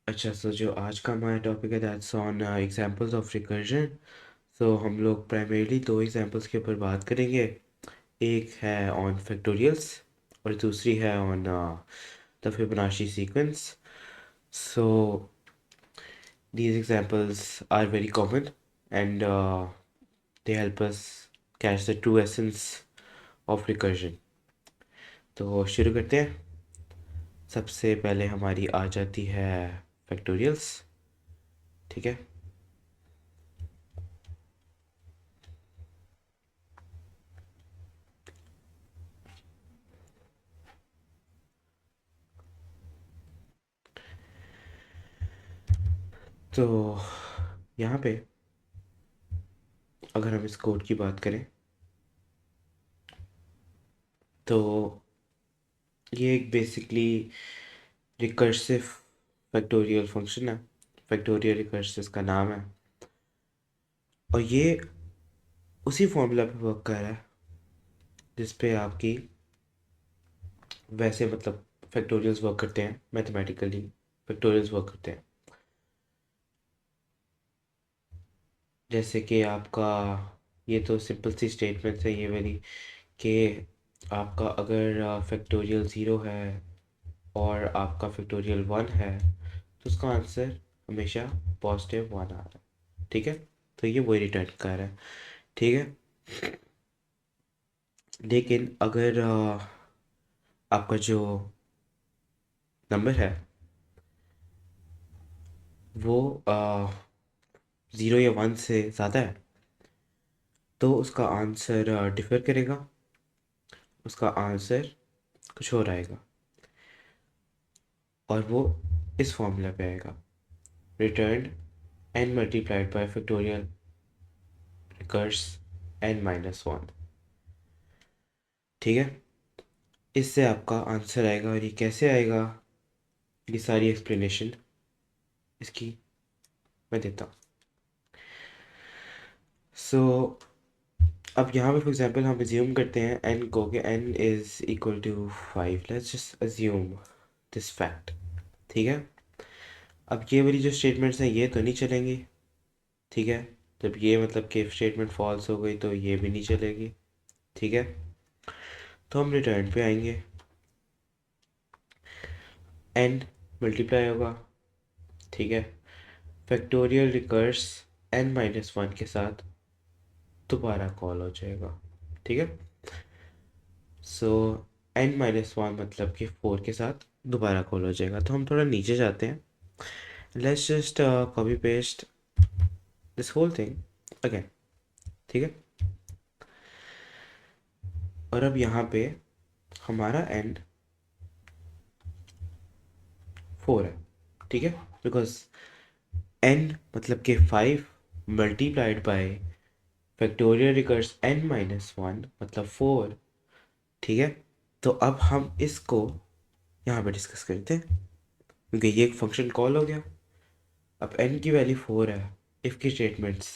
अच्छा, सो जो आज का हमारा टॉपिक है that's on examples of recursion. So हम लोग प्राइमरीली दो एग्जांपल्स के ऊपर बात करेंगे। एक है ऑन फैक्टोरियल्स और दूसरी है on the Fibonacci sequence. So these examples are very common and they help us catch the true essence of recursion. तो शुरू करते हैं। सबसे पहले हमारी आ जाती है फैक्टोरियल्स। ठीक है। तो यहाँ पे अगर हम इस कोड की बात करें तो ये एक बेसिकली रिकर्सिव फैक्टोरियल फंक्शन है। फैक्टोरियल रिकर्सिव इसका नाम है और ये उसी फॉर्मूला पे वर्क कर रहा है जिस पे आपकी वैसे मतलब फैक्टोरियल्स वर्क करते हैं। मैथमेटिकली फैक्टोरियल्स वर्क करते हैं जैसे कि आपका ये तो सिंपल सी स्टेटमेंट्स है ये वाली कि आपका अगर फैक्टोरियल ज़ीरो है और आपका फैक्टोरियल वन है तो उसका आंसर हमेशा पॉजिटिव वन आ रहा है। ठीक है। तो ये वही रिटर्न कर रहा है। ठीक है। लेकिन अगर आपका जो नंबर है वो ज़ीरो या वन से ज़्यादा है तो उसका आंसर डिफ़र करेगा। उसका आंसर कुछ और आएगा और वो इस फॉर्मूला पे आएगा। Return n multiplied by factorial recurs n-1। ठीक है। इससे आपका आंसर आएगा और ये कैसे आएगा ये सारी एक्सप्लेनेशन इसकी मैं देता हूँ। सो अब यहाँ पे फॉर एग्जांपल हम अज्यूम करते हैं n को कि n is equal to 5। Let's just assume this fact. ठीक है। अब ये वाली जो स्टेटमेंट्स हैं ये तो नहीं चलेंगी। ठीक है। जब ये मतलब कि स्टेटमेंट फॉल्स हो गई तो ये भी नहीं चलेगी। ठीक है। तो हम रिटर्न पे आएंगे। n मल्टीप्लाई होगा। ठीक है। फैक्टोरियल रिकर्स n-1 के साथ दोबारा कॉल हो जाएगा। ठीक है। सो n-1 मतलब कि 4 के साथ दोबारा कॉल हो जाएगा। तो हम थोड़ा नीचे जाते हैं। Let's just copy paste this whole thing again. ठीक है। और अब यहाँ पे हमारा n 4 है। ठीक है। बिकॉज n मतलब कि 5 multiplied by factorial recurs n-1 मतलब 4। ठीक है। तो अब हम इसको यहाँ पे डिस्कस करते हैं क्योंकि ये एक फंक्शन कॉल हो गया। अब n की वैल्यू 4 है। इफ़ की स्टेटमेंट्स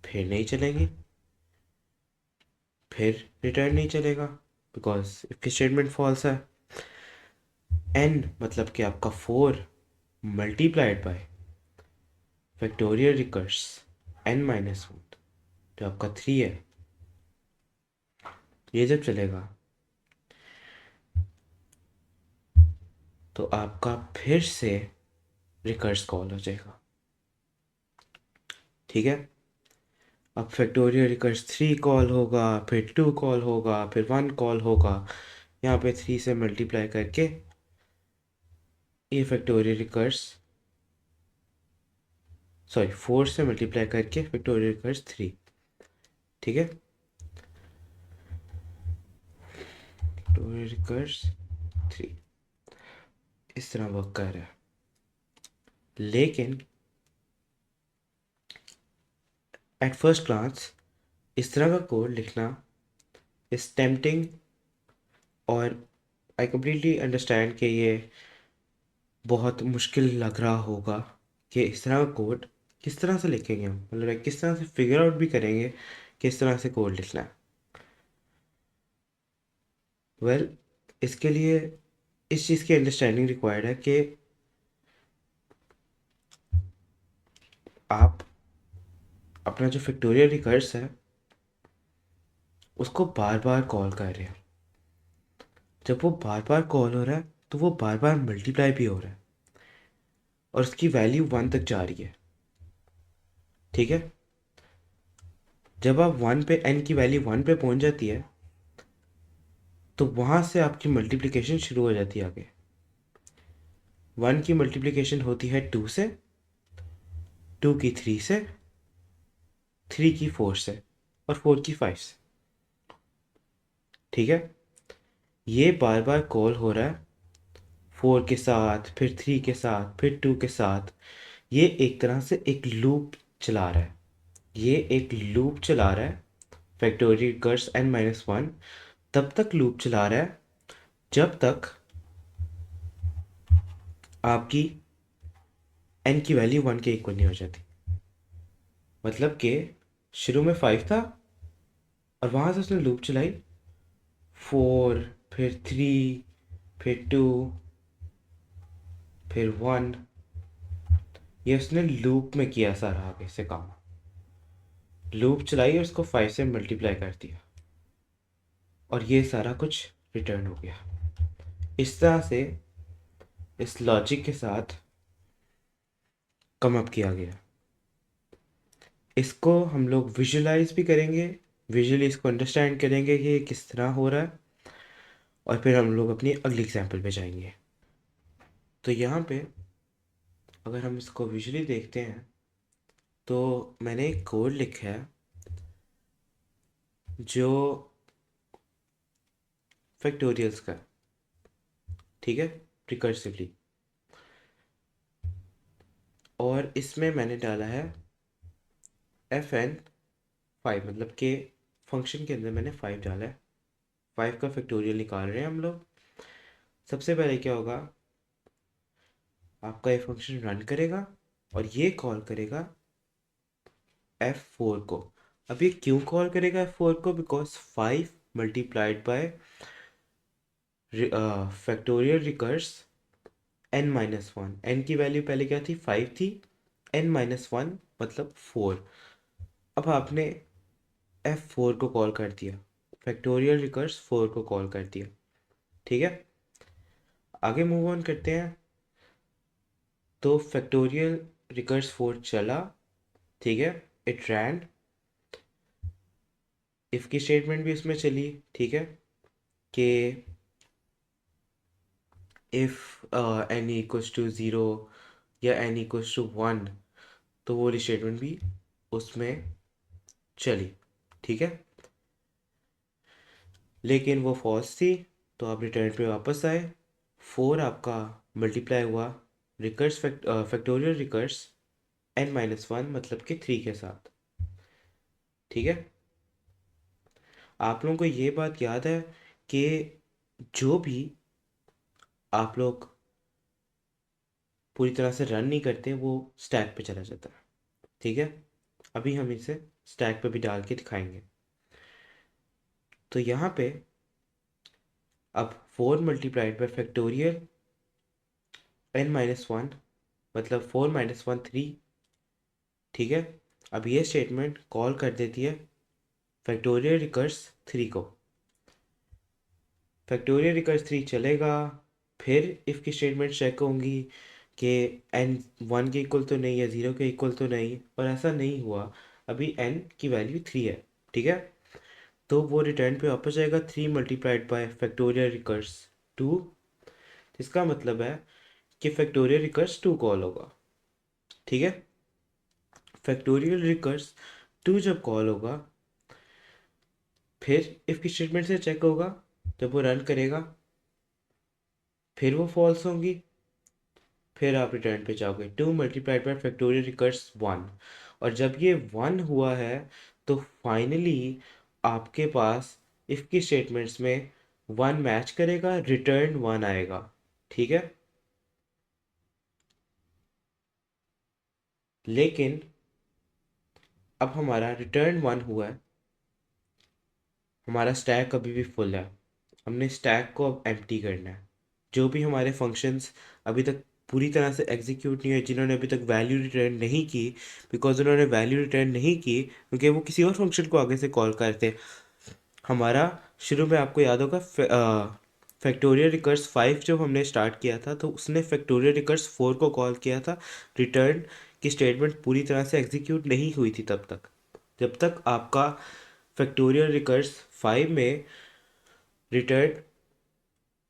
फिर नहीं चलेंगी। फिर रिटर्न नहीं चलेगा बिकॉज इफ़ की स्टेटमेंट फॉल्स है। n मतलब कि आपका 4 multiplied by factorial recurs n-1 जो आपका 3 है ये जब चलेगा तो आपका फिर से रिकर्स कॉल हो जाएगा। ठीक है। अब फैक्टोरियल रिकर्स 3 कॉल होगा फिर 2 कॉल होगा फिर 1 कॉल होगा। यहाँ पे 3 से मल्टीप्लाई करके ये फैक्टोरियल रिकर्स सॉरी 4 से मल्टीप्लाई करके फैक्टोरियल रिकर्स 3। ठीक है। फैक्टोरियल रिकर्स 3 इस तरह वर्क कर रहा है। लेकिन एट फर्स्ट ग्लांस इस तरह का कोड लिखना इज टेम्पटिंग और आई कम्प्लीटली अंडरस्टैंड कि ये बहुत मुश्किल लग रहा होगा कि इस तरह का कोड किस तरह से लिखेंगे हम मतलब किस तरह से फिगर आउट भी करेंगे किस तरह से कोड लिखना है। वेल इसके लिए इस चीज़ की अंडरस्टैंडिंग रिक्वायर्ड है कि आप अपना जो फैक्टोरियल रिकर्स है उसको बार बार कॉल कर रहे हैं। जब वो बार बार कॉल हो रहा है तो वो बार बार मल्टीप्लाई भी हो रहा है और उसकी वैल्यू 1 तक जा रही है। ठीक है, जब आप 1 पे n की वैल्यू 1 पे पहुंच जाती है तो वहां से आपकी मल्टीप्लिकेशन शुरू हो जाती है आगे। 1 की मल्टीप्लिकेशन होती है 2 से, 2 की 3 से, 3 की 4 से और 4 की 5 से। ठीक है, ये बार बार कॉल हो रहा है 4 के साथ, फिर 3 के साथ, फिर 2 के साथ। ये एक तरह से एक लूप चला रहा है। ये एक लूप चला रहा है फैक्टोरियल रिकर्स n-1 तब तक लूप चला रहा है जब तक आपकी n की वैल्यू 1 के इक्वल नहीं हो जाती। मतलब कि शुरू में 5 था और वहां से उसने लूप चलाई 4, फिर 3, फिर 2, फिर 1। ये उसने लूप में किया सारा आगे से काम। लूप चलाई और उसको 5 से मल्टीप्लाई कर दिया और ये सारा कुछ रिटर्न हो गया। इस तरह से इस लॉजिक के साथ कम अप किया गया। इसको हम लोग विजुलाइज भी करेंगे, विजुअली इसको अंडरस्टैंड करेंगे कि ये किस तरह हो रहा है और फिर हम लोग अपनी अगली एग्जाम्पल पे जाएंगे। तो यहाँ पे अगर हम इसको विजुअली देखते हैं तो मैंने एक कोड लिखा है जो फैक्टोरियल्स का है, ठीक है, रिकर्सिवली। और इसमें मैंने डाला है fn 5, मतलब कि फंक्शन के अंदर मैंने 5 डाला है। 5 का फैक्टोरियल निकाल रहे हैं हम लोग। सबसे पहले क्या होगा, आपका ये फंक्शन रन करेगा और ये कॉल करेगा f4 को। अब ये क्यों कॉल करेगा f4 को? Because 5 multiplied by factorial recurs n-1। n की वैल्यू पहले क्या थी? 5 थी। n-1 मतलब 4। अब आपने f4 को कॉल कर दिया, फैक्टोरियल रिकर्स 4 को कॉल कर दिया। ठीक है, आगे मूव ऑन करते हैं। तो फैक्टोरियल रिकर्स 4 चला, ठीक है, इट रैन। इफ की स्टेटमेंट भी उसमें चली, ठीक है, कि इफ n इक्वल्स टू 0 या n इक्वल्स टू 1, तो वो वाली स्टेटमेंट भी उसमें चली। ठीक है, लेकिन वो फॉल्स थी तो आप रिटर्न पे वापस आए। 4 आपका मल्टीप्लाई हुआ फैक्टोरियल रिकर्स n-1 मतलब कि 3 के साथ। ठीक है, आप लोगों को ये बात याद है कि जो भी आप लोग पूरी तरह से रन नहीं करते वो स्टैक पे चला जाता है। ठीक है, अभी हम इसे स्टैक पे भी डाल के दिखाएंगे। तो यहाँ पे अब 4 मल्टीप्लाइड बाई फैक्टोरियल n-1 मतलब 4 - 1 3। ठीक है, अब ये स्टेटमेंट कॉल कर देती है फैक्टोरियल रिकर्स 3 को। फैक्टोरियल रिकर्स 3 चलेगा, फिर इफ़ की स्टेटमेंट चेक होंगी कि n 1 के इक्वल तो नहीं है, 0 के इक्वल तो नहीं, और ऐसा नहीं हुआ। अभी n की वैल्यू 3 है। ठीक है, तो वो रिटर्न पे वापस जाएगा 3 मल्टीप्लाइड बाय फैक्टोरियल रिकर्स 2। इसका मतलब है कि फैक्टोरियल रिकर्स 2 कॉल होगा। ठीक है, फैक्टोरियल रिकर्स 2 जब कॉल होगा फिर इफ़ की स्टेटमेंट से चेक होगा, जब वो रन करेगा फिर वो फॉल्स होंगी, फिर आप रिटर्न पे जाओगे 2 मल्टीप्लाइड बाय फैक्टोरियल रिकर्स 1। और जब ये 1 हुआ है तो फाइनली आपके पास इफ़ की स्टेटमेंट्स में 1 मैच करेगा, रिटर्न 1 आएगा। ठीक है, लेकिन अब हमारा रिटर्न 1 हुआ है, हमारा स्टैक अभी भी फुल है। हमने स्टैक को अब एम्प्टी करना है। जो भी हमारे फंक्शंस अभी तक पूरी तरह से एग्जीक्यूट नहीं हुए, जिन्होंने अभी तक वैल्यू रिटर्न नहीं की, बिकॉज उन्होंने वैल्यू रिटर्न नहीं की क्योंकि वो किसी और फंक्शन को आगे से कॉल करते। हमारा शुरू में आपको याद होगा फैक्टोरियल रिकर्स 5 जब हमने स्टार्ट किया था तो उसने फैक्टोरियल रिकर्स 4 को कॉल किया था। रिटर्न की स्टेटमेंट पूरी तरह से एग्जीक्यूट नहीं हुई थी तब तक, जब तक आपका फैक्टोरियल रिकर्स 5 में रिटर्न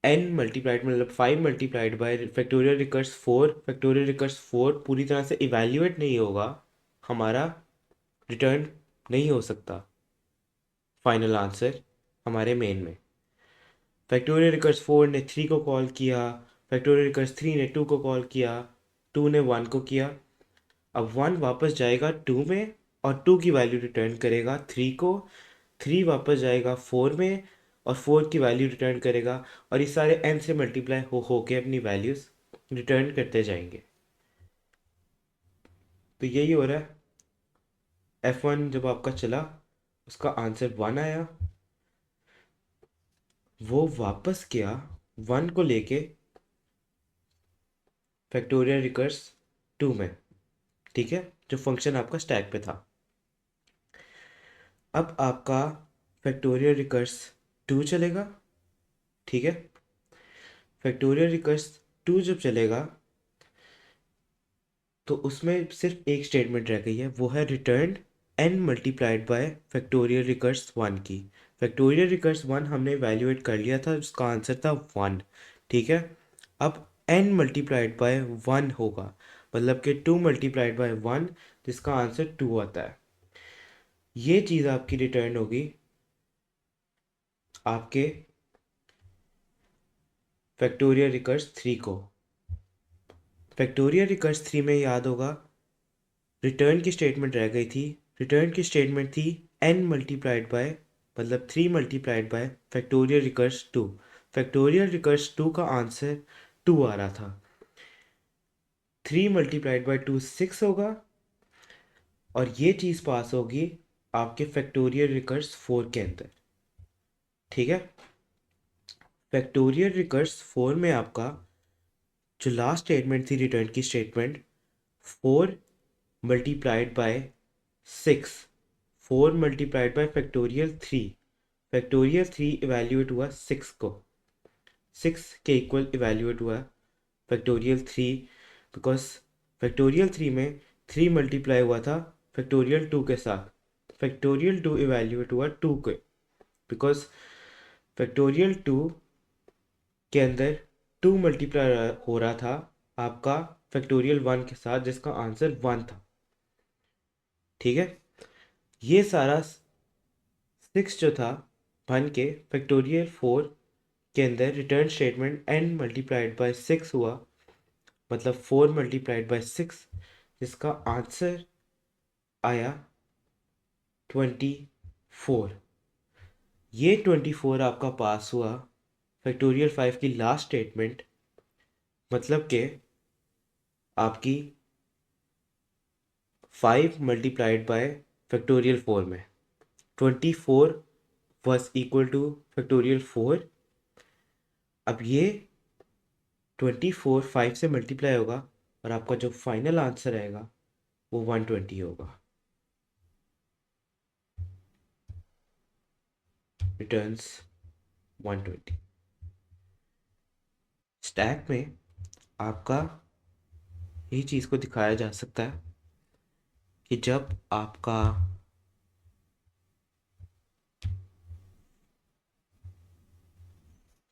n मल्टीप्लाइड मतलब 5 multiplied by factorial recurs 4, factorial recurs 4 पूरी तरह से इवैल्यूएट नहीं होगा, हमारा रिटर्न नहीं हो सकता फाइनल आंसर हमारे मेन में। फैक्टोरियल रिकर्स 4 ने 3 को कॉल किया, फैक्टोरियल रिकर्स 3 ने 2 को कॉल किया, 2 ने 1 को किया। अब 1 वापस जाएगा 2 में और 2 की वैल्यू रिटर्न करेगा 3 को, 3 वापस जाएगा 4 में और 4 की वैल्यू रिटर्न करेगा, और ये सारे n से मल्टीप्लाई हो के अपनी वैल्यूज़ रिटर्न करते जाएंगे। तो यही हो रहा है। F1 जब आपका चला उसका आंसर 1 आया, वो वापस गया 1 को लेके फैक्टोरियल रिकर्स 2 में, ठीक है, जो फंक्शन आपका स्टैक पे था। अब आपका फैक्टोरियल रिकर्स 2 चलेगा, ठीक है। फैक्टोरियल रिकर्स 2 जब चलेगा तो उसमें सिर्फ एक स्टेटमेंट रह गई है, वो है return n multiplied by factorial recurs 1 की। फैक्टोरियल रिकर्स 1 हमने वैल्यूएट कर लिया था, उसका आंसर था 1, ठीक है। अब n मल्टीप्लाइड बाय 1 होगा, मतलब कि 2 मल्टीप्लाइड बाय 1 जिसका आंसर 2 आता है। ये चीज़ आपकी रिटर्न होगी आपके फैक्टोरियल रिकर्स 3 को। फैक्टोरियल रिकर्स 3 में याद होगा रिटर्न की स्टेटमेंट रह गई थी, रिटर्न की स्टेटमेंट थी n मल्टीप्लाइड बाय मतलब 3 multiplied by factorial recurs 2। Factorial recurs 2 का आंसर 2 आ रहा था। 3 मल्टीप्लाइड बाय 2 6 होगा, और ये चीज़ पास होगी आपके फैक्टोरियल रिकर्स 4 के अंदर, ठीक है। फैक्टोरियल रिकर्स 4 में आपका जो लास्ट स्टेटमेंट थी रिटर्न की statement 4 multiplied by 6, 4 multiplied by factorial 3, factorial 3 evaluate हुआ 6 को, 6 के इक्वल इवेल्यूएट हुआ फैक्टोरियल 3, बिकॉज फैक्टोरियल 3 में 3 मल्टीप्लाई हुआ था फैक्टोरियल 2 के साथ, फैक्टोरियल 2 इवेल्यूएट हुआ 2 के, बिकॉज फैक्टोरियल 2 के अंदर 2 मल्टीप्लाई हो रहा था आपका फैक्टोरियल 1 के साथ जिसका आंसर 1 था, ठीक है। ये सारा 6 जो था बन के फैक्टोरियल 4 के अंदर return statement n multiplied by 6 हुआ, मतलब 4 मल्टीप्लाइड बाय 6 जिसका आंसर आया 24। ये 24 आपका पास हुआ फैक्टोरियल 5 की लास्ट स्टेटमेंट, मतलब कि आपकी 5 मल्टीप्लाइड बाय फैक्टोरियल 4 में 24 वॉज इक्वल टू फैक्टोरियल 4। अब ये 24 5 से मल्टीप्लाई होगा और आपका जो फाइनल आंसर आएगा वो 120 होगा। रिटर्न्स 120। स्टैक में आपका यही चीज़ को दिखाया जा सकता है कि जब आपका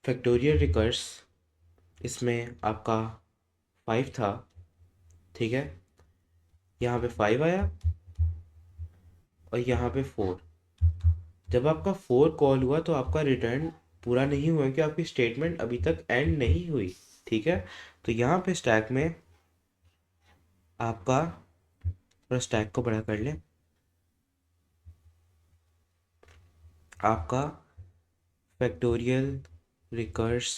फैक्टोरियल रिकर्स इसमें आपका 5 था, ठीक है, यहाँ पे 5 आया और यहाँ पे 4। जब आपका 4 कॉल हुआ तो आपका रिटर्न पूरा नहीं हुआ कि आपकी स्टेटमेंट अभी तक एंड नहीं हुई, ठीक है। तो यहाँ पे स्टैक में आपका थोड़ा स्टैक को बड़ा कर लें, आपका फैक्टोरियल रिकर्स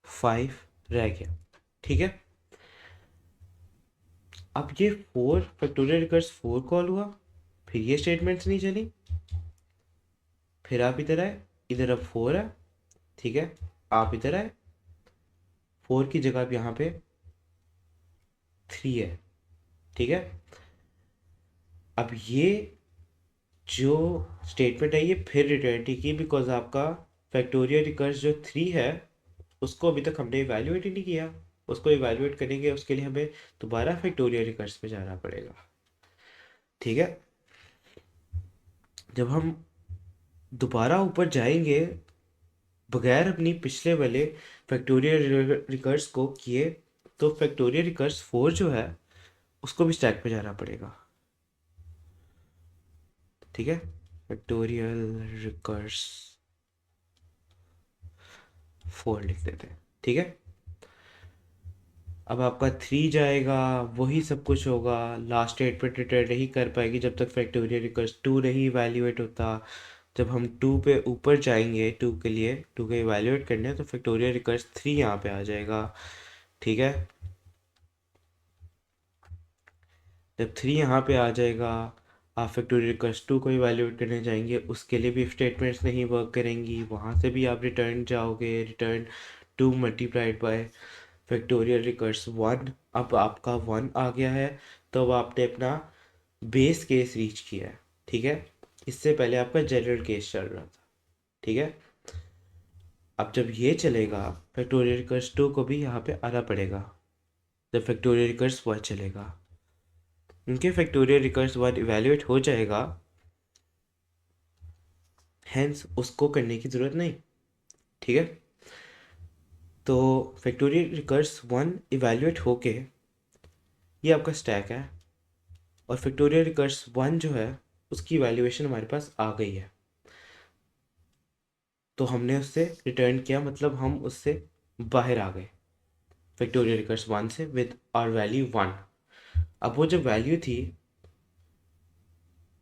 5 रह गया, ठीक है। अब ये 4 फैक्टोरियल रिकर्स 4 कॉल हुआ, फिर ये स्टेटमेंट्स नहीं चली, फिर आप इधर आए, इधर अब 4 है, ठीक है, आप इधर आए, 4 की जगह अब यहाँ पे 3 है। ठीक है, अब ये जो स्टेटमेंट है ये फिर रिटर्न की, बिकॉज आपका फैक्टोरियल रिकर्स जो 3 है उसको अभी तक हमने इवैल्यूएट ही नहीं किया। उसको इवैल्यूएट करेंगे, उसके लिए हमें दोबारा फैक्टोरियल रिकर्स पे जाना पड़ेगा। ठीक है, जब हम दोबारा ऊपर जाएंगे बगैर अपनी पिछले वाले फैक्टोरियल रिकर्स को किए, तो फैक्टोरियल रिकर्स 4 जो है उसको भी स्टैक पे जाना पड़ेगा। ठीक है, फैक्टोरियल रिकर्स 4 लिख देते हैं। ठीक है, अब आपका 3 जाएगा, वही सब कुछ होगा, लास्ट स्टेटमेंट रिटर्न नहीं कर पाएगी जब तक फैक्टोरियल रिकर्स 2 नहीं इवैल्यूएट होता। जब हम 2 पे ऊपर जाएंगे, 2 के लिए 2 के इवैल्यूएट करने हैं, तो फैक्टोरियल रिकर्स 3 यहाँ पे आ जाएगा। ठीक है, जब 3 यहाँ पे आ जाएगा, आप फैक्टोरियल रिकर्स 2 को इवैल्यूएट करने जाएंगे, उसके लिए भी स्टेटमेंट्स नहीं वर्क करेंगी, वहाँ से भी आप रिटर्न जाओगे, return 2 multiplied by factorial recurs 1। अब आपका 1 आ गया है, तो अब आपने अपना बेस केस रीच किया है। ठीक है, इससे पहले आपका जनरल केस चल रहा था। ठीक है, अब जब ये चलेगा फैक्टोरियल रिकर्स 2 को भी यहाँ पे आना पड़ेगा जब फैक्टोरियल रिकर्स 1 चलेगा। उनके फैक्टोरियल रिकर्स 1 इवैल्यूएट हो जाएगा, हेंस उसको करने की ज़रूरत नहीं। ठीक है, तो फैक्टोरियल रिकर्स 1 इवैल्यूएट होके ये आपका स्टैक है, और फैक्टोरियल रिकर्स 1 जो है उसकी वैल्यूएशन हमारे पास आ गई है, तो हमने उससे रिटर्न किया, मतलब हम उससे बाहर आ गए फैक्टोरियल रिकर्स 1 से विद आर वैल्यू 1। अब वो जब वैल्यू थी,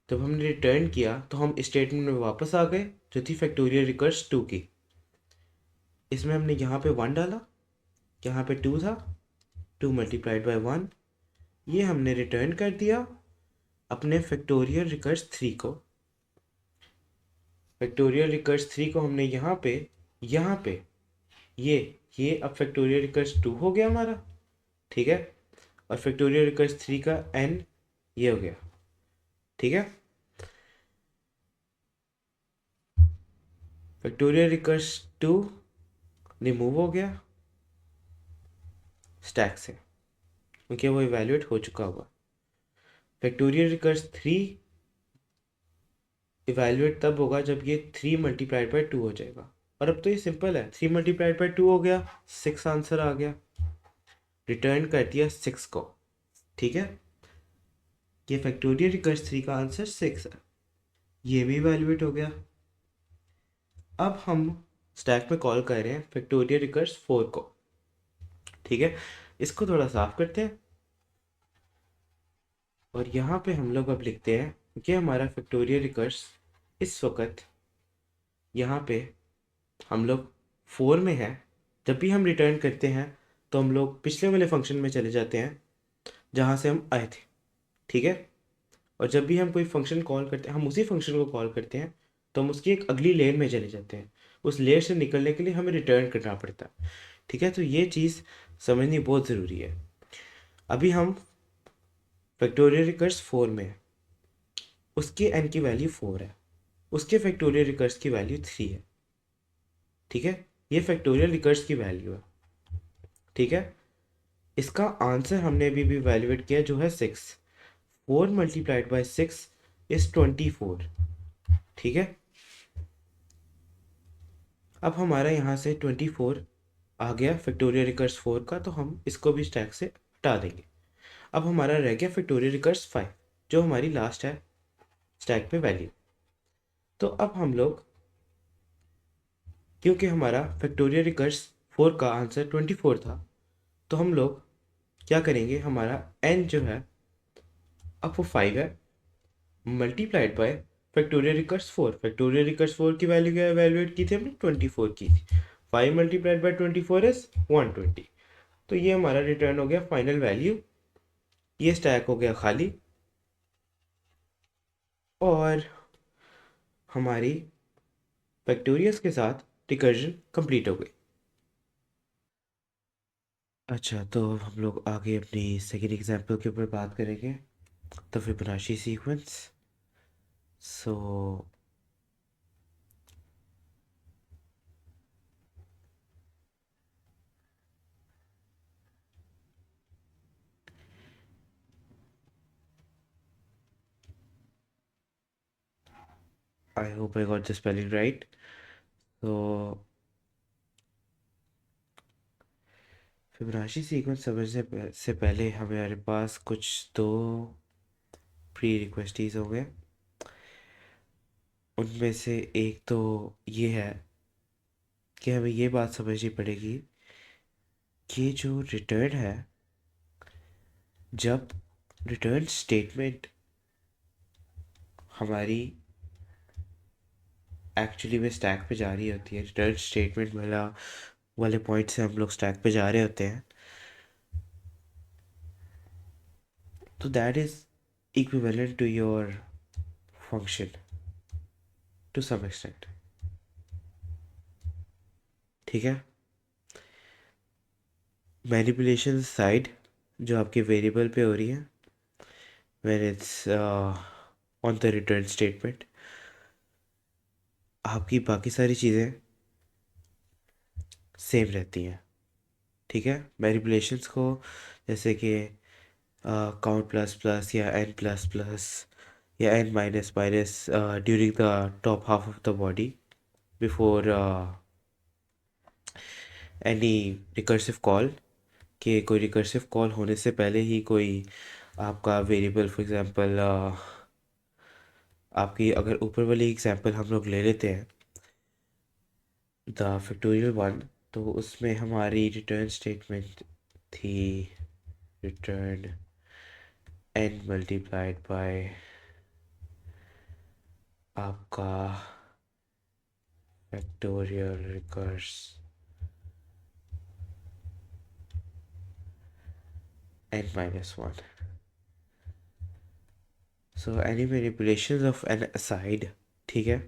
जब हमने रिटर्न किया तो हम स्टेटमेंट में वापस आ गए जो थी फैक्टोरियल रिकर्स 2 की। इसमें हमने यहाँ पे 1 डाला, यहाँ पे 2 था, 2 मल्टीप्लाइड बाय 1, ये हमने रिटर्न कर दिया अपने फैक्टोरियल रिकर्स 3 को। फैक्टोरियल रिकर्स 3 को हमने यहाँ पे ये अब फैक्टोरियल रिकर्स 2 हो गया हमारा। ठीक है, और फैक्टोरियल रिकर्स 3 का n ये हो गया। ठीक है, फैक्टोरियल रिकर्स 2 रिमूव हो गया स्टैक से, क्योंकि वो इवैल्यूएट हो चुका होगा। फैक्टोरियल रिकर्स 3 इवैल्यूएट तब होगा जब ये 3 मल्टीप्लाइड बाय 2 हो जाएगा। और अब तो ये सिंपल है, 3 मल्टीप्लाइड बाय 2 हो गया, 6 आंसर आ गया, रिटर्न कर दिया 6 को। ठीक है, ये फैक्टोरियल रिकर्स 3 का आंसर 6 है, ये भी इवैल्यूएट हो गया। अब हम स्टैक में कॉल कर रहे हैं फैक्टोरियल रिकर्स 4 को। ठीक है, इसको थोड़ा साफ करते हैं, और यहाँ पे हम लोग अब लिखते हैं कि हमारा फैक्टोरियल रिकर्स इस वक्त यहाँ पे हम लोग 4 में है। जब भी हम रिटर्न करते हैं तो हम लोग पिछले वाले फंक्शन में चले जाते हैं जहाँ से हम आए थे। ठीक है, और जब भी हम कोई फंक्शन कॉल करते हैं, हम उसी फंक्शन को कॉल करते हैं, तो हम उसकी एक अगली लेयर में चले जाते हैं। उस लेयर से निकलने के लिए हमें रिटर्न करना पड़ता है। ठीक है, तो ये चीज़ समझनी बहुत ज़रूरी है। अभी हम फैक्टोरियल रिकर्स 4 में है, उसके n की वैल्यू 4 है, उसके फैक्टोरियल रिकर्स की वैल्यू 3 है। ठीक है, ये फैक्टोरियल रिकर्स की वैल्यू है। ठीक है, इसका आंसर हमने अभी भी वैल्यूएट किया जो है 6। 4 मल्टीप्लाइड बाय 6 इज 24। ठीक है, अब हमारा यहाँ से 24 आ गया फैक्टोरियल रिकर्स 4 का, तो हम इसको भी स्टैक से हटा देंगे। अब हमारा रह गया फैक्टोरियल रिकर्स 5 जो हमारी लास्ट है स्टैक पे वैल्यू। तो अब हम लोग, क्योंकि हमारा फैक्टोरियल रिकर्स 4 का आंसर 24 था, तो हम लोग क्या करेंगे, हमारा n जो है अब वो 5 है, multiplied by factorial recurs 4। Factorial recurs 4 की वैल्यू क्या वैल्यूएट की थी हमने, 24 की थी। 5 मल्टीप्लाइड बाय 24 इज 120। तो ये हमारा रिटर्न हो गया फाइनल वैल्यू, ये स्टैक हो गया खाली, और हमारी फैक्टोरियल्स के साथ रिकर्जन कंप्लीट हो गई। अच्छा, तो हम लोग आगे अपनी सेकेंड एग्जांपल के ऊपर बात करेंगे, the Fibonacci sequence. So I hope I got the spelling right. तो फिबोनाची सीक्वेंस समझने से पहले हमारे पास कुछ दो प्री रिक्वेस्टीज हो गए। उनमें से एक तो ये है कि हमें ये बात समझनी पड़ेगी कि जो रिटर्न है, जब रिटर्न स्टेटमेंट हमारी एक्चुअली में स्टैक पे जा रही होती है, रिटर्न स्टेटमेंट वाला वाले पॉइंट से हम लोग स्टैक पे जा रहे होते हैं, तो that is equivalent to your function to some extent. ठीक है। मैनिपुलेशन साइड जो आपके वेरिएबल पे हो रही है, when it's on the return statement, आपकी बाकी सारी चीज़ें सेम रहती हैं। ठीक है। मैनिपुलेशंस को जैसे कि काउंट प्लस प्लस या एन प्लस प्लस या n minus minus during the top half of the body before any recursive call, कि कोई रिकर्सिव कॉल होने से पहले ही कोई आपका वेरिएबल, फॉर एग्जांपल आपकी अगर ऊपर वाली एग्जांपल हम लोग ले लेते हैं, द फैक्टोरियल वन, तो उसमें हमारी रिटर्न स्टेटमेंट थी रिटर्न एन मल्टीप्लाइड बाय आपका factorial recurse n minus one. So any manipulation of n aside, ठीक है,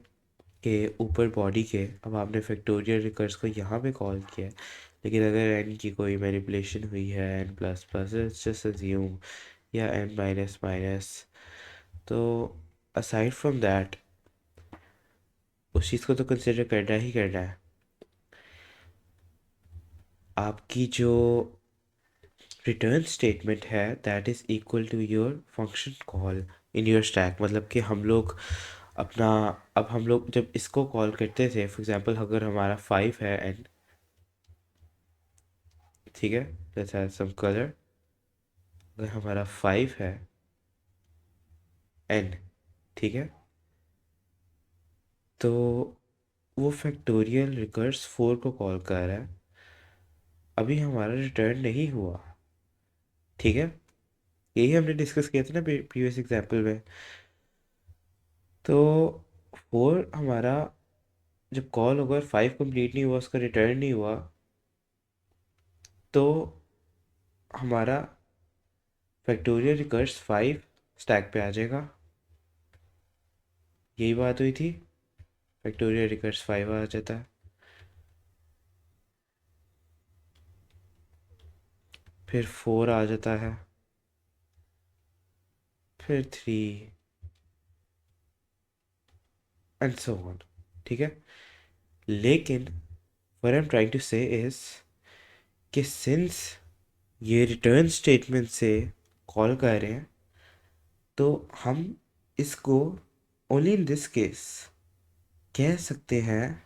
के ऊपर बॉडी के, अब आपने फैक्टोरियल रिकर्स को यहाँ पे कॉल किया है, लेकिन अगर एन की कोई मैनिपुलेशन हुई है, n plus plus, just assume, या एन माइनस माइनस, तो असाइड फ्रॉम दैट उस चीज़ को तो कंसिडर करना ही करना है। आपकी जो रिटर्न स्टेटमेंट है that is equal to your function call in your stack. मतलब कि हम लोग अपना, अब हम लोग जब इसको कॉल करते थे, फॉर एग्जांपल अगर हमारा 5 है एन, ठीक है, लेट्स हैव सम कलर, अगर हमारा 5 है एन, ठीक है, तो वो फैक्टोरियल रिकर्स 4 को कॉल कर रहा है, अभी हमारा रिटर्न नहीं हुआ। ठीक है। यही हमने डिस्कस किया था ना प्रीवियस एग्जाम्पल में। तो 4 हमारा जब कॉल होगा, 5 कंप्लीट नहीं हुआ, उसका रिटर्न नहीं हुआ, तो हमारा फैक्टोरियल रिकर्स 5 स्टैक पे आ जाएगा। यही बात हुई थी, फैक्टोरियल रिकर्स 5 आ जाता है, फिर 4 आ जाता है, फिर 3 एंड सो ऑन। ठीक है। लेकिन what I am trying to say is कि सिंस ये रिटर्न स्टेटमेंट से कॉल कर रहे हैं, तो हम इसको ओनली इन दिस केस कह सकते हैं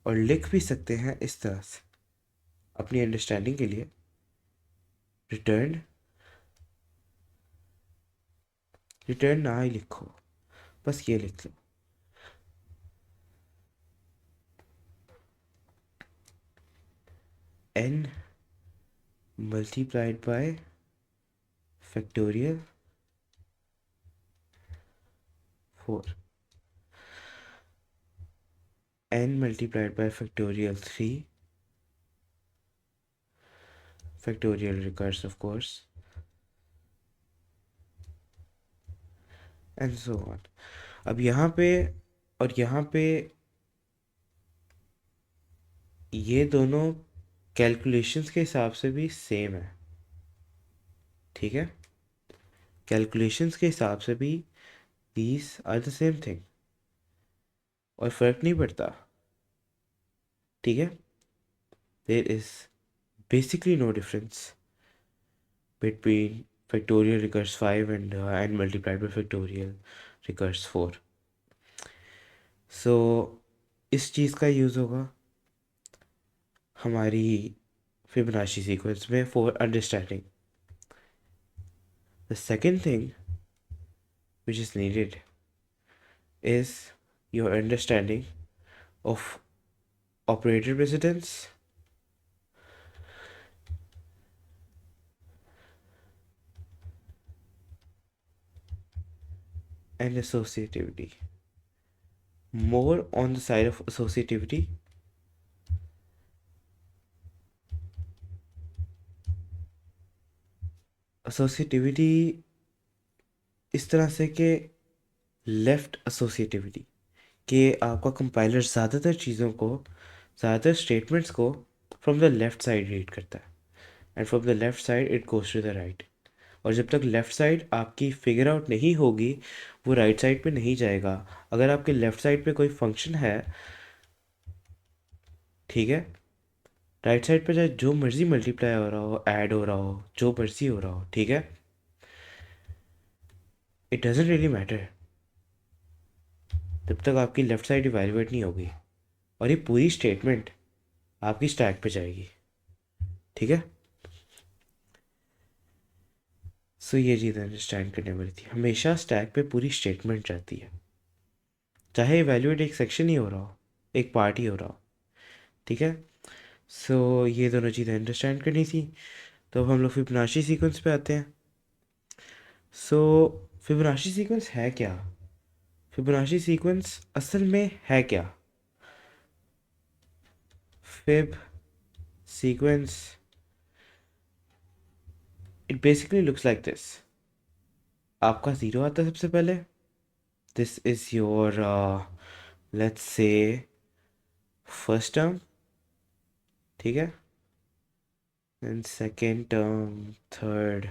और लिख भी सकते हैं इस तरह से, अपनी अंडरस्टैंडिंग के लिए। रिटर्न, रिटर्न ना ही लिखो, बस ये लिख लो, N multiplied by factorial 4, N multiplied by factorial 3, factorial recurse of course, and so on. अब यहाँ पे और यहाँ पे ये दोनों कैलकुलेशंस के हिसाब से भी सेम है, ठीक है। कैलकुलेशंस के हिसाब से भी these are the same thing, और फ़र्क नहीं पड़ता, ठीक है। There is basically no difference between factorial recurs 5 and multiplied by factorial recurs 4. So इस चीज़ का यूज़ होगा हमारी फिबोनाची सीक्वेंस में for understanding. The second thing which is needed is your understanding of operator precedence and associativity. More on the side of associativity. Associativity इस तरह से कि left associativity कि आपका कंपाइलर ज़्यादातर चीज़ों को, ज़्यादातर स्टेटमेंट्स को from the left side read करता है, and from the left side it goes to the right. और जब तक लेफ़्ट साइड आपकी फिगर आउट नहीं होगी वो राइट साइड पे नहीं जाएगा। अगर आपके लेफ़्ट साइड पे कोई फंक्शन है, ठीक है, राइट साइड पे चाहे जो मर्ज़ी मल्टीप्लाई हो रहा हो, ऐड हो रहा हो, जो मर्ज़ी हो रहा हो, ठीक है, इट डजेंट रियली मैटर जब तक आपकी लेफ़्ट साइड इवैल्यूएट नहीं होगी और ये पूरी स्टेटमेंट आपकी स्टैक पे जाएगी, ठीक है। सो ये चीज़ अंडरस्टैंड करने वाली थी, हमेशा स्टैक पे पूरी स्टेटमेंट जाती है, चाहे इवैल्यूएट एक सेक्शन ही हो रहा हो, एक पार्ट ही हो रहा हो, ठीक है। सो ये दोनों चीज़ें अंडरस्टैंड करनी थी। तो अब हम लोग फिबोनाची सीक्वेंस पे आते हैं। सो फिबोनाची सीक्वेंस है क्या? फिबोनाची सीक्वेंस असल में है क्या? Fib sequence it basically looks like this. आपका ज़ीरो आता है सबसे पहले, this is your let's say first term, ठीक है, then second term, third,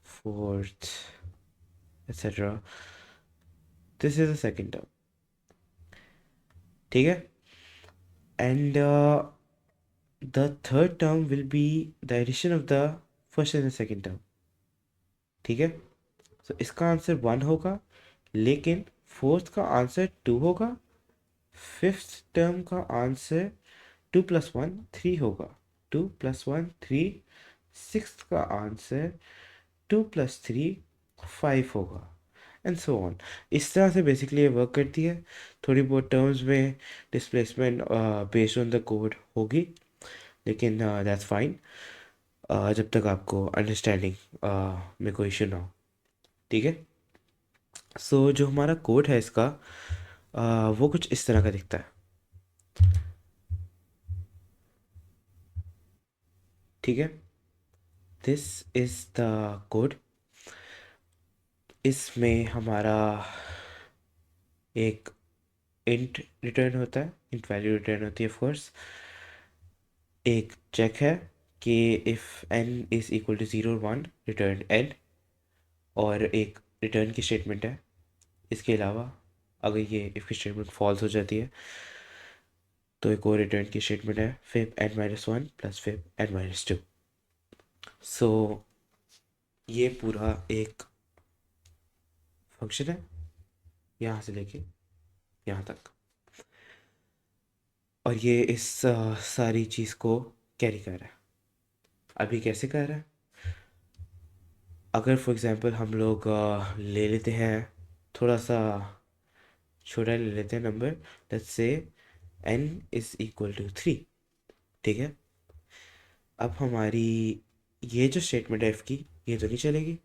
fourth, etcetera. This is the second term, ठीक है, and the third term will be the addition of the first and the second term, ठीक है। तो इसका answer 1 होगा, लेकिन फोर्थ का आंसर 2 होगा, फिफ्थ टर्म का आंसर 2 + 1 3 होगा, 2 + 1 3, सिक्स्थ का आंसर 2 + 3 5 होगा, एंड सो ऑन। इस तरह से बेसिकली ये वर्क करती है। थोड़ी बहुत टर्म्स में displacement based on the code होगी, लेकिन दैट्स फाइन जब तक आपको अंडरस्टैंडिंग में कोई इशू ना हो, ठीक है। सो जो हमारा कोड है इसका वो कुछ इस तरह का दिखता है, ठीक है। This is the code. इसमें हमारा एक इंट रिटर्न होता है, इंट वैल्यू रिटर्न होती है ऑफ कोर्स। एक चेक है कि if n is equal to 0 और 1 रिटर्न n, और एक रिटर्न की स्टेटमेंट है। इसके अलावा अगर ये इफ़ की स्टेटमेंट फॉल्स हो जाती है तो एक और रिटर्न की स्टेटमेंट है फिब n-1 + फिब n-2। सो ये पूरा एक फंक्शन है यहाँ से लेके यहाँ तक, और ये इस सारी चीज़ को कैरी कर रहा है। अभी कैसे कर रहा है? अगर फॉर एग्ज़ाम्पल हम लोग ले लेते हैं थोड़ा सा छोटा ले लेते हैं number, let's say n is equal to 3, ठीक है। अब हमारी ये जो स्टेटमेंट है f की, ये तो नहीं चलेगी,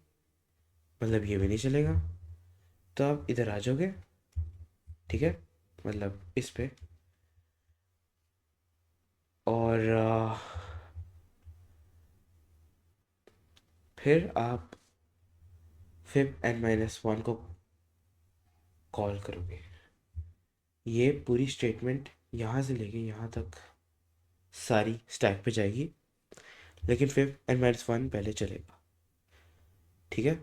मतलब ये भी नहीं चलेगा, तो आप इधर आ जाओगे, ठीक है, मतलब इस पे, और फिर आप फिब n-1 को कॉल करोगे। ये पूरी स्टेटमेंट यहाँ से लेके यहाँ तक सारी स्टैक पे जाएगी, लेकिन फिर n-1 पहले चलेगा, ठीक है।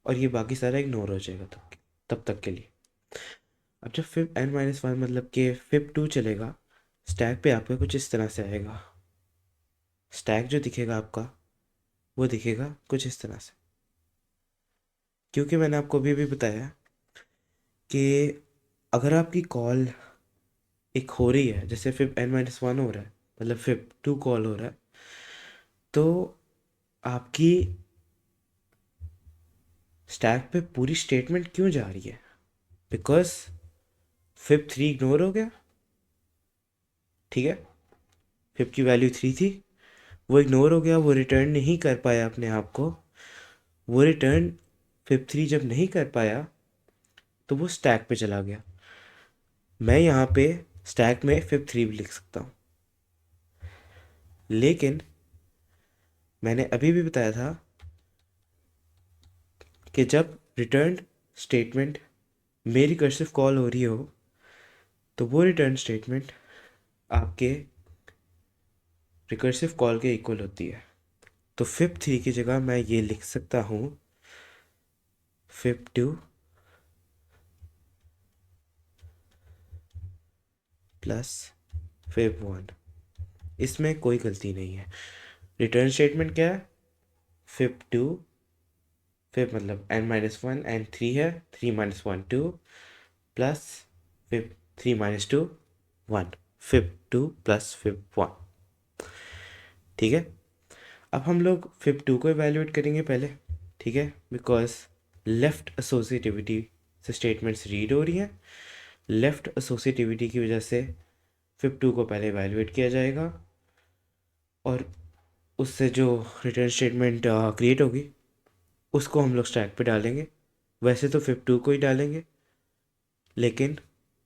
और ये बाकी सारा इग्नोर हो जाएगा तब तक के लिए। अब जब फिर n-1 मतलब कि फिर 2 चलेगा, स्टैक पे आपका कुछ इस तरह से आएगा। स्टैक जो दिखेगा आपका वो दिखेगा कुछ इस तरह से, क्योंकि मैंने आपको अभी भी बताया कि अगर आपकी कॉल एक हो रही है, जैसे फिर n-1 हो रहा है, मतलब फिर 2 कॉल हो रहा है, तो आपकी स्टैक पे पूरी स्टेटमेंट क्यों जा रही है? बिकॉज फिर 3 इग्नोर हो गया, ठीक है। फिर की वैल्यू 3 थी, वो इग्नोर हो गया, वो रिटर्न नहीं कर पाया अपने आप को। वो रिटर्न फिर 3 जब नहीं कर पाया तो वो स्टैक पे चला गया। मैं यहाँ पे स्टैक में फिर 3 भी लिख सकता हूँ, लेकिन मैंने अभी भी बताया था कि जब रिटर्न स्टेटमेंट मेरी रिकर्सिव कॉल हो रही हो, तो वो रिटर्न स्टेटमेंट आपके रिकर्सिव कॉल के इक्वल होती है। तो फिब 3 की जगह मैं ये लिख सकता हूँ फिब 2 प्लस फिब 1। इसमें कोई गलती नहीं है। रिटर्न स्टेटमेंट क्या है? फिब 2, फिब मतलब n-1 n3 है, 3-1 2 plus fib 3-2 1, fib 2 plus fib 1, ठीक है। अब हम लोग फिब 2 को इवेल्युएट करेंगे पहले, ठीक है, बिकॉज लेफ्ट एसोसिएटिविटी से स्टेटमेंट्स रीड हो रही हैं। लेफ्ट एसोसिएटिविटी की वजह से फिब 2 को पहले इवेल्युएट किया जाएगा, और उससे जो रिटर्न स्टेटमेंट क्रिएट होगी उसको हम लोग स्टैक पे डालेंगे। वैसे तो फिब 2 को ही डालेंगे, लेकिन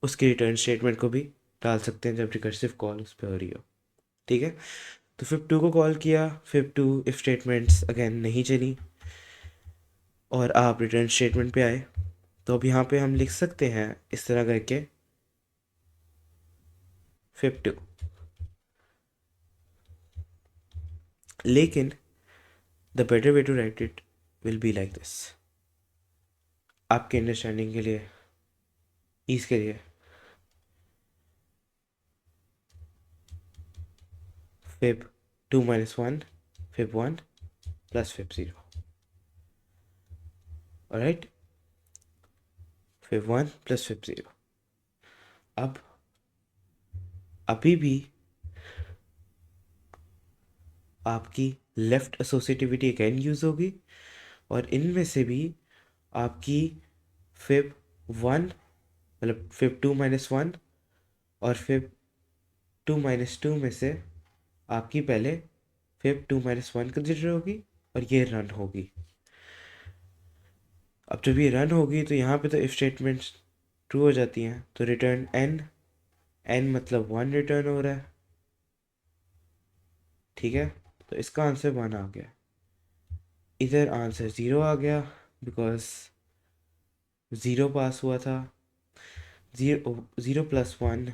उसकी रिटर्न स्टेटमेंट को भी डाल सकते हैं जब रिकर्सिव कॉल उस पर हो रही हो, ठीक है। तो फिब 2 को कॉल किया, फिब 2 इफ स्टेटमेंट्स अगेन नहीं चली और आप रिटर्न स्टेटमेंट पे आए, तो अब यहाँ पे हम लिख सकते हैं इस तरह करके फिब 2। लेकिन the better way to write it will be like this, आपके अंडरस्टैंडिंग के लिए, ईज के लिए। Fib 2-1 fib 1 plus fib 0, alright, fib 1 plus fib 0। अब अभी भी आपकी लेफ्ट एसोसिएटिविटी अगेन यूज़ होगी, और इनमें से भी आपकी फिब 1 मतलब फिब 2-1 और फिब 2-2 में से आपकी पहले फिब 2-1 कंसिडर होगी और ये रन होगी। अब जब ये रन होगी तो यहाँ पे तो इफ स्टेटमेंट्स ट्रू हो जाती हैं, तो रिटर्न n मतलब 1 रिटर्न हो रहा है, ठीक है। तो इसका आंसर 1 आ गया। इधर आंसर 0 आ गया, बिकॉज 0 पास हुआ था। 0 प्लस 1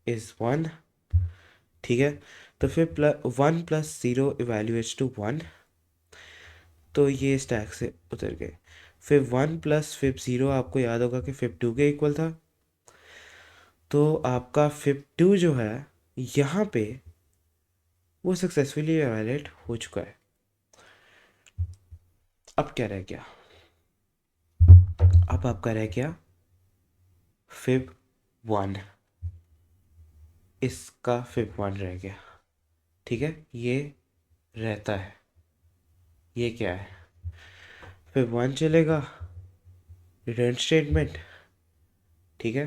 इज़ 1, ठीक है। तो फिर 1 प्लस 0 इवेल्युएट्स टू 1, तो ये स्टैक से उतर गए। फिर 1 प्लस फिब 0 आपको याद होगा कि फिब 2 के इक्वल था, तो आपका फिब 2 जो है यहाँ पे वो सक्सेसफुली इवेल्युएट हो चुका है। अब क्या रह गया? अब आपका रह गया फिब 1, इसका फिब 1 रह गया, ठीक है। ये रहता है, ये क्या है? फिब 1 चलेगा, रिटर्न स्टेटमेंट, ठीक है,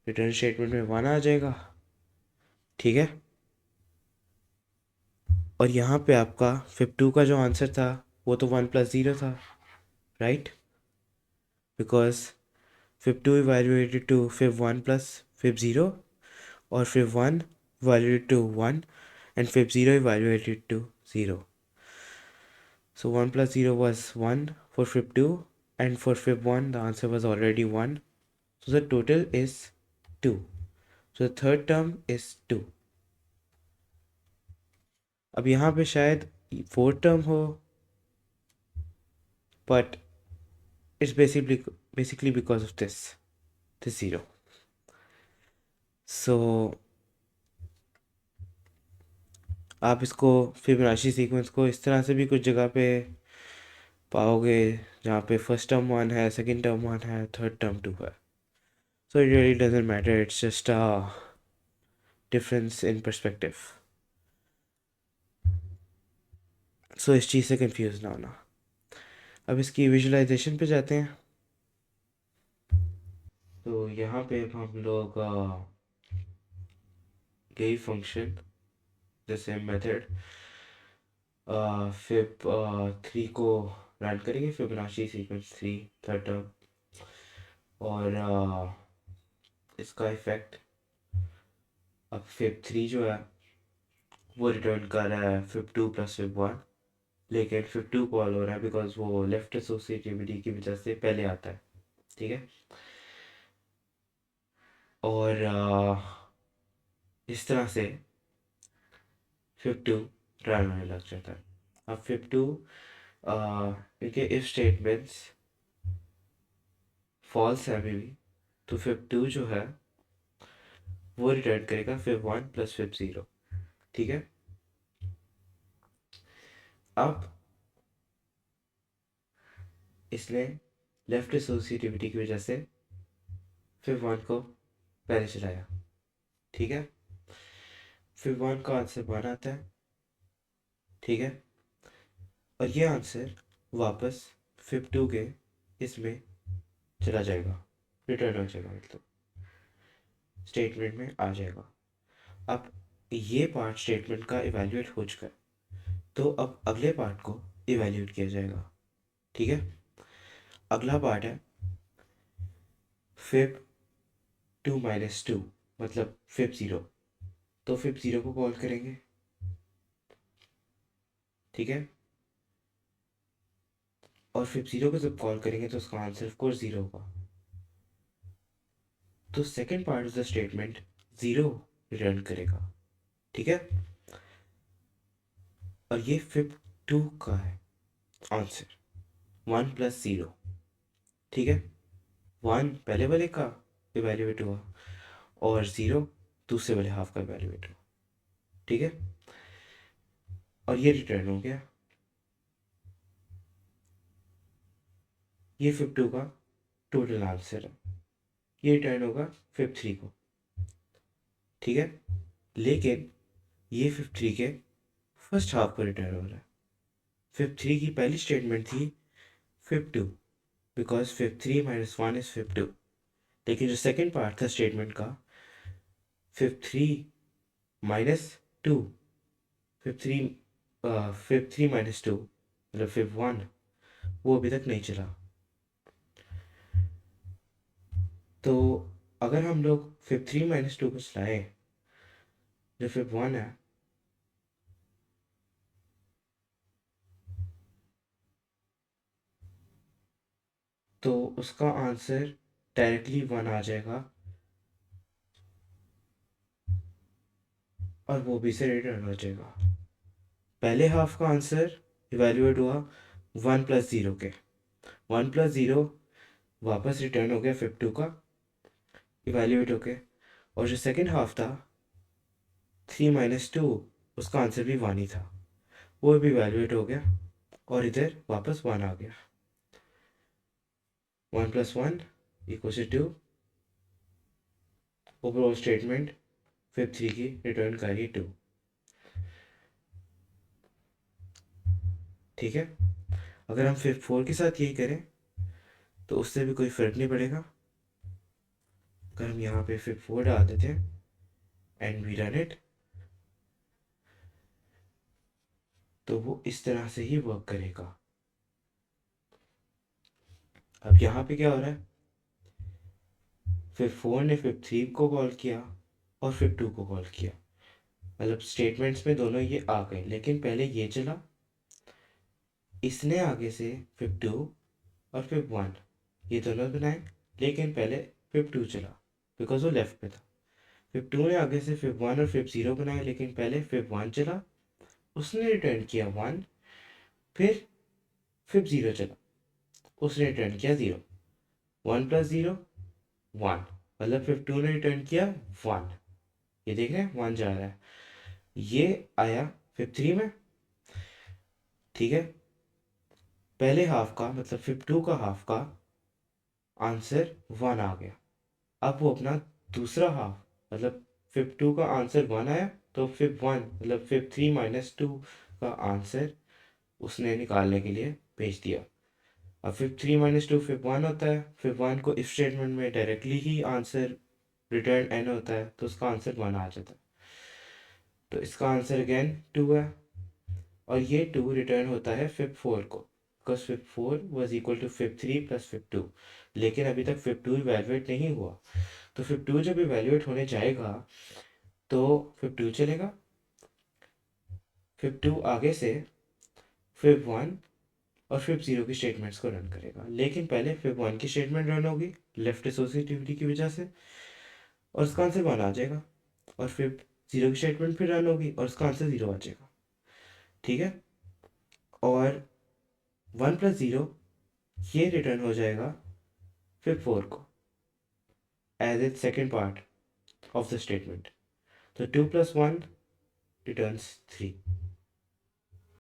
रिटर्न स्टेटमेंट में 1 आ जाएगा, ठीक है। और यहाँ पे आपका फिब 2 का जो आंसर था वो तो 1 प्लस 0 था, right, because fib 2 evaluated to fib 1 plus fib 0, और fib 1 evaluated to 1 and fib 0 evaluated to 0. So 1 plus 0 was 1 for fib 2, and for fib 1 the answer was already 1. So the total is 2. So the third term is 2. अब यहाँ पे शायद fourth term हो, but it's basically because of this 0. So आप इसको Fibonacci sequence को इस तरह से भी कुछ जगह पे पाओगे जहाँ पे फर्स्ट टर्म 1 है, सेकंड टर्म 1 है, थर्ड टर्म 2 है. So it really doesn't matter, it's just a difference in perspective. So इस चीज़ से कंफ्यूज ना होना. अब इसकी विजुलाइजेशन पे जाते हैं. तो यहाँ पे हम लोग यही फंक्शन जैसे मेथड फिब 3 को रन करेंगे, फिबोनाची सीक्वेंस 3 थर्ड टर्म, और इसका इफेक्ट अब फिब 3 जो है वो रिटर्न कर रहा है फिब 2 प्लस फिब 1, लेकिन फिब 2 कॉल हो रहा है बिकॉज वो लेफ्ट एसोसिएटिविटी की वजह से पहले आता है. ठीक है. और इस तरह से फिब 2 रन होने लग जाता है. अब फिब 2 इनके इफ स्टेटमेंट्स फॉल्स है अभी भी, तो फिब 2 जो है वो रिटर्न करेगा फिब 1 प्लस फिब 0. ठीक है. अब इसने लेफ्ट एसोसिएटिविटी की वजह से फिब 1 को पहले चलाया. ठीक है. फिब 1 का आंसर 1 आता है. ठीक है. और ये आंसर वापस फिब 2 के इसमें चला जाएगा, रिटर्न हो जाएगा, मतलब स्टेटमेंट में आ जाएगा. अब ये पार्ट स्टेटमेंट का इवैल्यूएट हो चुका है, तो अब अगले पार्ट को इवैल्यूएट किया जाएगा. ठीक है. अगला पार्ट है फिब 2 माइनस 2, मतलब फिब 0. तो फिब 0 को कॉल करेंगे. ठीक है. और फिब 0 को जब कॉल करेंगे तो उसका आंसर ऑफ कोर्स 0 होगा. तो second part of the statement 0 return करेगा. ठीक है. और ये फिब 2 का है आंसर 1 प्लस 0. ठीक है. 1 पहले वाले का इवेल्युएट हुआ और 0 दूसरे वाले हाफ का इवेल्युएट हुआ. ठीक है. और ये रिटर्न हो गया. ये फिब 2 का टोटल आंसर है. ये रिटर्न होगा फिब 3 को. ठीक है. लेकिन ये फिब 3 के फर्स्ट हाफ को रिटर्न हो रहा है. फिब 3 की पहली स्टेटमेंट थी fib 2, because fib 3 minus 1 is fib 2. लेकिन जो सेकेंड पार्ट था स्टेटमेंट का, फिब 3 माइनस 2, फिब 3 माइनस 2 मतलब फिब 1, वो अभी तक नहीं चला. तो अगर हम लोग फिब 3 माइनस 2 को चलाएं, जो फिब 1 है, तो उसका आंसर डायरेक्टली 1 आ जाएगा और वो भी से रिटर्न हो जाएगा. पहले हाफ का आंसर इवेल्युएट हुआ 1 प्लस 0 के. 1 प्लस 0 वापस रिटर्न हो गया फिब 2 का इवेल्युएट होके. और जो सेकेंड हाफ था 3 माइनस 2, उसका आंसर भी 1 ही था, वो भी इवेल्युएट हो गया और इधर वापस 1 आ गया. 1 plus 1 equal to 2. Overall statement fib 3 की रिटर्न करेगी 2. ठीक है. अगर हम फिब 4 के साथ यही करें तो उससे भी कोई फ़र्क नहीं पड़ेगा. अगर हम यहाँ पे फिब 4 डाल देते हैं एंड वी रन इट, तो वो इस तरह से ही वर्क करेगा. अब यहाँ पे क्या हो रहा है, फिब 4 ने फिब 3 को कॉल किया और फिब 2 को कॉल किया, मतलब स्टेटमेंट्स में दोनों ये आ गए. लेकिन पहले ये चला, इसने आगे से फिब 2 और फिब 1 ये दोनों बनाए, लेकिन पहले फिब 2 चला. बिकॉज वो लेफ्ट पे था। फिब टू ने आगे से फिब वन और फिब ज़ीरो बनाया, लेकिन पहले फिब वन चला, उसने रिटर्न किया वन। फिर फिब ज़ीरो चला, उसने रिटर्न किया zero. One plus zero one, मतलब फिब टू ने रिटर्न किया वन। ये देख रहे हैं, वन जा रहा है। ये आया फिब थ्री में, ठीक है। पहले हाफ का मतलब फिब टू का हाफ का आंसर वन आ गया। अब वो अपना दूसरा हाफ, मतलब फिब टू का आंसर वन आया, तो फिब वन मतलब फिब थ्री माइनस टू का आंसर उसने निकालने के लिए भेज दिया। अब fib three minus two fib one होता है, फिब वन को इफ स्टेटमेंट में डायरेक्टली ही आंसर रिटर्न एन होता है, तो उसका आंसर वन आ जाता है। तो इसका आंसर अगेन टू है, और ये टू रिटर्न होता है फिब फोर को, because fib four was equal to fib three plus fib two. लेकिन अभी तक फिब टू इवेलुएट नहीं हुआ, तो फिब टू जब इवेलुएट होने जाएगा तो फिब टू चलेगा। फिब टू आगे से फिब वन और फिब ज़ीरो की स्टेटमेंट्स को रन करेगा, लेकिन पहले फिब वन की स्टेटमेंट रन होगी लेफ्ट एसोसिएटिविटी की वजह से, और उसका आंसर वन आ जाएगा। और फिब ज़ीरो की स्टेटमेंट फिर रन होगी और उसका आंसर ज़ीरो आ जाएगा, ठीक है। और वन प्लस ज़ीरो ये रिटर्न हो जाएगा फिब फोर को as it second part of the statement. तो two plus one returns three.